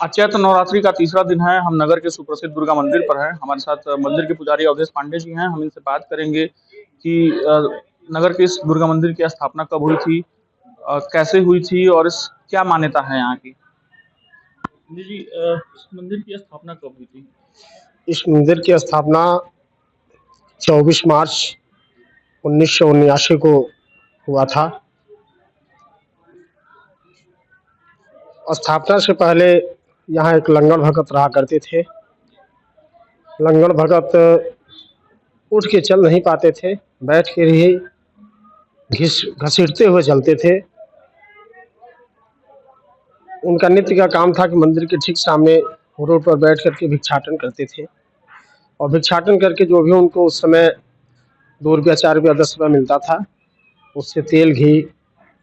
अचैत नवरात्रि का तीसरा दिन है। हम नगर के सुप्रसिद्ध दुर्गा मंदिर पर हैं। हमारे साथ मंदिर के पुजारी अवधेश पांडे जी हैं। हम इनसे बात करेंगे कि नगर के इस दुर्गा मंदिर की स्थापना कब हुई थी, कैसे हुई थी और इस क्या मान्यता है यहाँ की। जी, इस मंदिर की स्थापना कब हुई थी? इस मंदिर की स्थापना 24 मार्च 1979 को हुआ था। स्थापना से पहले यहाँ एक लंगड़ भगत रहा करते थे। लंगड़ भगत उठ के चल नहीं पाते थे, बैठ के ही घसीटते हुए चलते थे। उनका नित्य का काम था कि मंदिर के ठीक सामने रोड पर बैठ करके भिक्षाटन करते थे और भिक्षाटन करके जो भी उनको उस समय 2 रुपया, 4 रुपया, 10 रुपया मिलता था, उससे तेल, घी,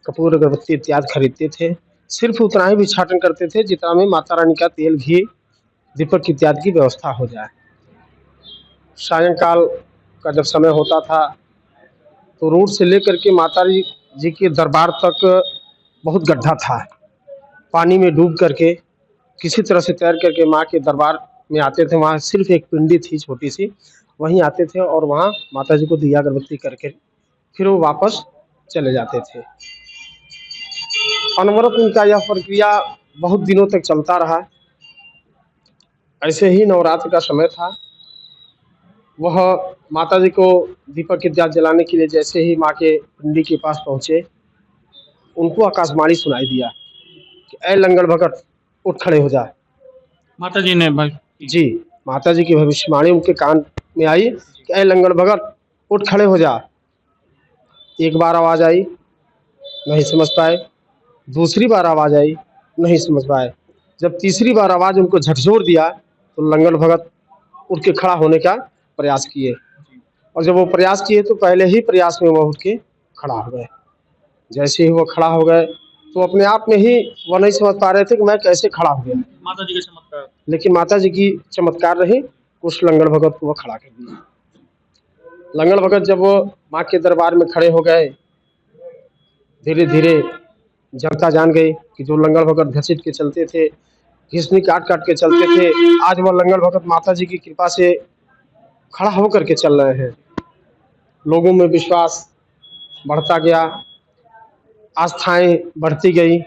कपूर, अगरबत्ती इत्यादि खरीदते थे। सिर्फ उतना ही भिक्षाटन करते थे जितना में माता रानी का तेल, घी, दीपक इत्यादि की व्यवस्था हो जाए। सायंकाल का जब समय होता था तो रोड से लेकर के माता जी के दरबार तक बहुत गड्ढा था। पानी में डूब करके किसी तरह से तैर करके माँ के दरबार में आते थे। वहाँ सिर्फ एक पिंडी थी छोटी सी, वहीं आते थे और वहाँ माता जी को दिया अगरबत्ती करके फिर वो वापस चले जाते थे। अनवरत उनका यह प्रक्रिया बहुत दिनों तक चलता रहा। ऐसे ही नवरात्र का समय था। वह माता जी को दीपक इत्यादि जलाने के लिए जैसे ही माँ के पिंडी के पास पहुँचे, उनको आकाशवाणी सुनाई दिया कि ऐ लंगड़ भगत, उठ खड़े हो जा। माता जी ने भाई जी, माता जी की भविष्यवाणी उनके कान में आई कि ऐ लंगड़ भगत, उठ खड़े हो जा। एक बार आवाज़ आई, नहीं समझ पाए। दूसरी बार आवाज़ आई, नहीं समझ पाए। जब तीसरी बार आवाज़ उनको झकझोर दिया तो लंगड़ भगत उठ के खड़ा होने का प्रयास किए और जब वो प्रयास किए तो पहले ही प्रयास में वो उठ के खड़ा हो गए। जैसे ही वो खड़ा हो गए तो अपने आप में ही वो नहीं समझ पा रहे थे कि मैं कैसे खड़ा हो गया। माता जी के चमत्कार। लेकिन माता जी की चमत्कार रही, उस लंगड़ भगत को वो खड़ा कर दिया। लंगड़ भगत जब वो माँ के दरबार में खड़े हो गए, धीरे धीरे जनता जान गई कि जो लंगड़ भगत घसीट के चलते थे, घिसनी काट काट के चलते थे, आज वह लंगड़ भगत माता जी की कृपा से खड़ा होकर के चल रहे हैं। लोगों में विश्वास बढ़ता गया, आस्थाएं बढ़ती गई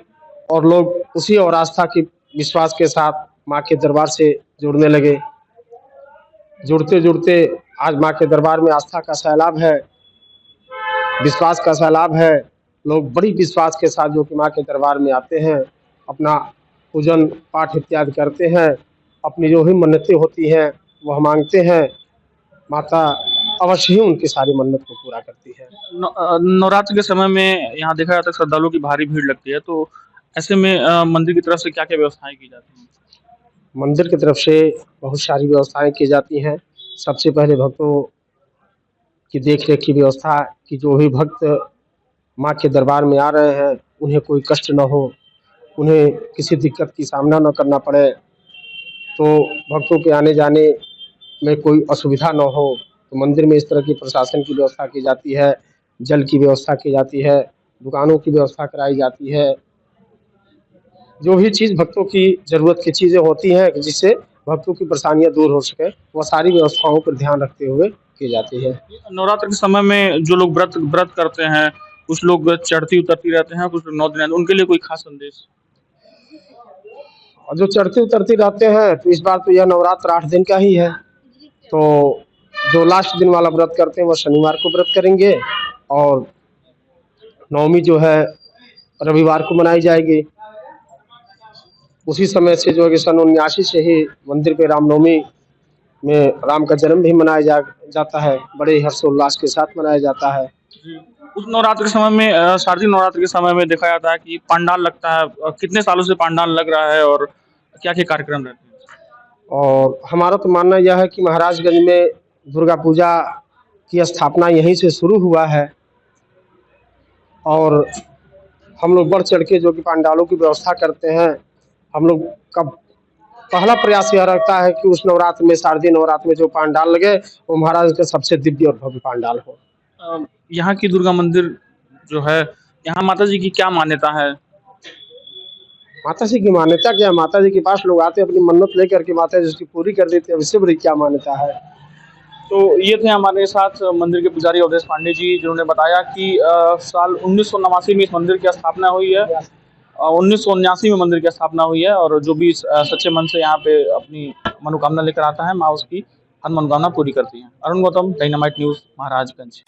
और लोग उसी और आस्था की विश्वास के साथ माँ के दरबार से जुड़ने लगे। जुड़ते जुड़ते आज माँ के दरबार में आस्था का सैलाब है, विश्वास का सैलाब है। लोग बड़ी विश्वास के साथ जो कि माँ के दरबार में आते हैं, अपना पूजन पाठ इत्यादि करते हैं, अपनी जो भी मन्नतें होती हैं वह मांगते हैं। माता अवश्य ही उनकी सारी मन्नत को पूरा करती है। नवरात्र के समय में यहाँ देखा जाता है श्रद्धालुओं की भारी भीड़ लगती है, तो ऐसे में मंदिर की तरफ से क्या क्या व्यवस्थाएं की जाती हैं? मंदिर की तरफ से बहुत सारी व्यवस्थाएं की जाती हैं। सबसे पहले भक्तों की देख रेख की व्यवस्था कि जो भी भक्त माँ के दरबार में आ रहे हैं उन्हें कोई कष्ट न हो, उन्हें किसी दिक्कत की सामना न करना पड़े, तो भक्तों के आने जाने में कोई असुविधा न हो, तो मंदिर में इस तरह की प्रशासन की व्यवस्था की जाती है। जल की व्यवस्था की जाती है, दुकानों की व्यवस्था कराई जाती है। जो भी चीज़ भक्तों की ज़रूरत की चीज़ें होती हैं जिससे भक्तों की परेशानियाँ दूर हो सके, वह सारी व्यवस्थाओं पर ध्यान रखते हुए की जाती है। नवरात्र के समय में जो लोग व्रत व्रत करते हैं, कुछ लोग चढ़ती उतरती रहते हैं, कुछ लोग 9 दिन रहते हैं, उनके लिए कोई खास संदेश? और जो चढ़ती उतरती रहते हैं तो इस बार तो यह नवरात्र 8 दिन का ही है, तो जो लास्ट दिन वाला व्रत करते हैं वो शनिवार को व्रत करेंगे और नवमी जो है रविवार को मनाई जाएगी। उसी समय से जो है कि सन 79 से ही मंदिर पे रामनवमी में राम का जन्म भी मनाया जाता है, बड़े हर्षोल्लास के साथ मनाया जाता है। उस नवरात्र के समय में शारदीय नवरात्र के समय में देखा जाता है कि पंडाल लगता है। कितने सालों से पंडाल लग रहा है और क्या-क्या कार्यक्रम रहते हैं? और हमारा तो मानना यह है कि महाराजगंज में दुर्गा पूजा की स्थापना यहीं से शुरू हुआ है और हम लोग बढ़ चढ़ के जो कि पंडालों की व्यवस्था करते हैं। हम लोग का पहला प्रयास यह रहता है कि उस नवरात्र में, शारदीय नवरात्र में जो पंडाल लगे वो महाराज का सबसे दिव्य और भव्य पंडाल हो। यहाँ की दुर्गा मंदिर जो है, यहाँ माता जी की क्या मान्यता है? माता जी की मान्यता क्या है? माता जी के पास लोग आते हैं अपनी मन्नत लेकर के, माता जी उसकी पूरी कर देते हैं। अब इससे बड़ी क्या मान्यता है? तो ये थे हमारे साथ मंदिर के पुजारी अवधेश पांडे जी, जिन्होंने बताया कि साल 1989 में इस मंदिर की स्थापना हुई है। 1979 में मंदिर की स्थापना हुई है और जो भी सच्चे मन से यहाँ पे अपनी मनोकामना लेकर आता है, माँ उसकी हर मनोकामना पूरी करती है। Arun Gautam, dynamite news, Maharajganj.